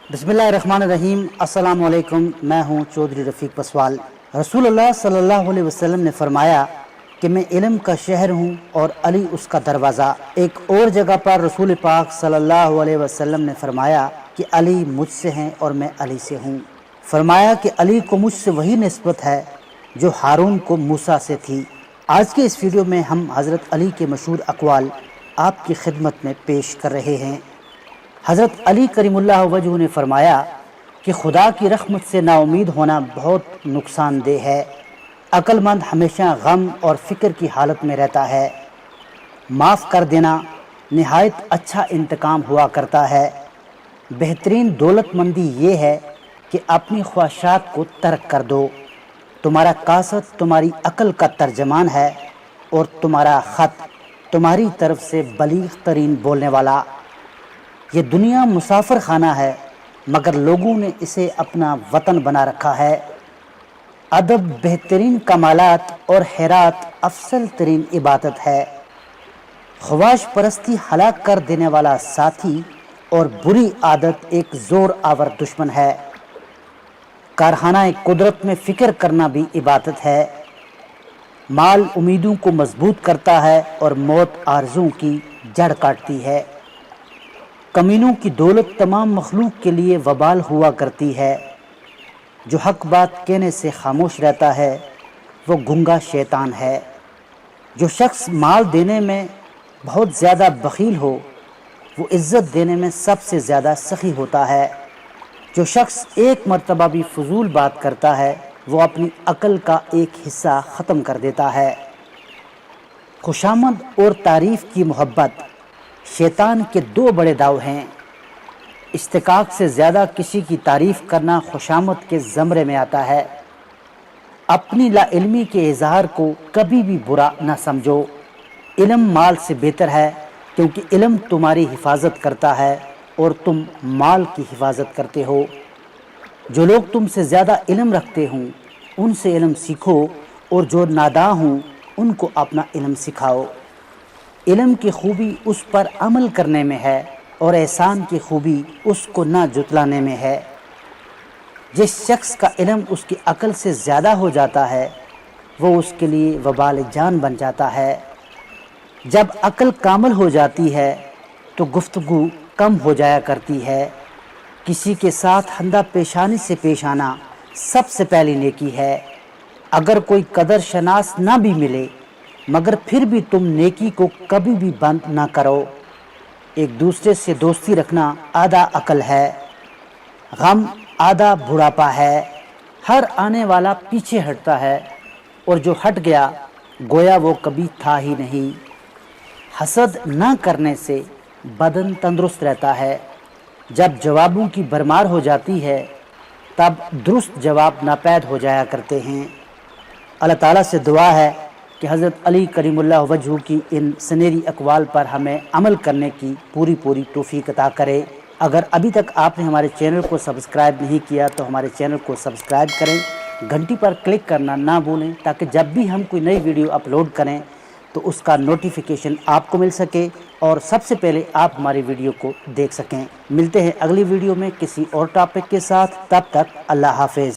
बिस्मिल्लाहिर्रहमानिर्रहीम। अस्सलाम वालेकुम। मैं हूँ चौधरी रफ़ीक पसवाल। रसूलुल्लाह सल्लल्लाहु अलैहि वसल्लम ने फरमाया कि मैं इल्म का शहर हूँ और अली उसका दरवाज़ा। एक और जगह पर रसूल पाक सल्लल्लाहु अलैहि वसल्लम ने फरमाया कि अली मुझसे हैं और मैं अली से हूँ। फरमाया कि अली को मुझसे वही निस्बत है जो हारून को मूसा से थी। आज के इस वीडियो में हम हज़रत अली के मशहूर अक़वाल आपकी खिदमत में पेश कर रहे हैं। हज़रत अली करीमुल्लाह वजहू ने फरमाया कि खुदा की रहमत से नाउमीद होना बहुत नुकसानदेह है। अक्लमंद हमेशा गम और फ़िक्र की हालत में रहता है। माफ़ कर देना नहायत अच्छा इंतकाम हुआ करता है। बेहतरीन दौलतमंदी ये है कि अपनी ख्वाहिशात को तर्क कर दो। तुम्हारा कासद तुम्हारी अक्ल का तर्जमान है और तुम्हारा ख़त तुम्हारी तरफ से बलीग़ तरीन बोलने वाला। ये दुनिया मुसाफिर खाना है मगर लोगों ने इसे अपना वतन बना रखा है। अदब बेहतरीन कमालात और हैरात अफसल तरीन इबादत है। ख्वाहिश परस्ती हलाक कर देने वाला साथी और बुरी आदत एक ज़ोर आवर दुश्मन है। कारखाना कुदरत में फ़िक्र करना भी इबादत है। माल उम्मीदों को मजबूत करता है और मौत आरज़ों की जड़ काटती है। कमीनों की दौलत तमाम मखलूक के लिए वबाल हुआ करती है। जो हक बात कहने से खामोश रहता है वो गूंगा शैतान है। जो शख्स माल देने में बहुत ज़्यादा बखील हो वो इज़्ज़त देने में सबसे ज़्यादा सखी होता है। जो शख्स एक मर्तबा भी फजूल बात करता है वो अपनी अक्ल का एक हिस्सा ख़त्म कर देता है। खुशामद और तारीफ़ की मोहब्बत शैतान के दो बड़े दाव हैं। इस्तिकाक से ज़्यादा किसी की तारीफ़ करना खुशामद के ज़मरे में आता है। अपनी लाइल्मी के इज़हार को कभी भी बुरा न समझो। इल्म माल से बेहतर है क्योंकि इल्म तुम्हारी हिफाजत करता है और तुम माल की हिफाजत करते हो। जो लोग तुमसे ज़्यादा इल्म रखते हों उनसे इल्म सीखो और जो नादां हों उनको अपना इल्म सिखाओ। इल्म की खूबी उस पर अमल करने में है और एहसान की खूबी उसको ना जुतलाने में है। जिस शख्स का इल्म उसकी अक्ल से ज़्यादा हो जाता है वो उसके लिए वबाल जान बन जाता है। जब अक्ल कामिल हो जाती है तो गुफ्तगू कम हो जाया करती है। किसी के साथ हंदा पेशानी से पेश आना सबसे पहली नेकी है। अगर कोई कदर शनास ना भी मिले मगर फिर भी तुम नेकी को कभी भी बंद ना करो। एक दूसरे से दोस्ती रखना आधा अक्ल है। गम आधा बुढ़ापा है। हर आने वाला पीछे हटता है और जो हट गया गोया वो कभी था ही नहीं। हसद ना करने से बदन तंदुरुस्त रहता है। जब जवाबों की भरमार हो जाती है तब दुरुस्त जवाब नापैद हो जाया करते हैं। अल्लाह ताला से दुआ है कि हज़रत अली करीमुल्लाह वजहू की इन सनेरी अक़वाल पर हमें अमल करने की पूरी तौफ़ीक़ अता करे। अगर अभी तक आपने हमारे चैनल को सब्सक्राइब नहीं किया तो हमारे चैनल को सब्सक्राइब करें। घंटी पर क्लिक करना ना भूलें ताकि जब भी हम कोई नई वीडियो अपलोड करें तो उसका नोटिफिकेशन आपको मिल सके और सबसे पहले आप हमारी वीडियो को देख सकें। मिलते हैं अगली वीडियो में किसी और टॉपिक के साथ। तब तक अल्लाह हाफ़िज़।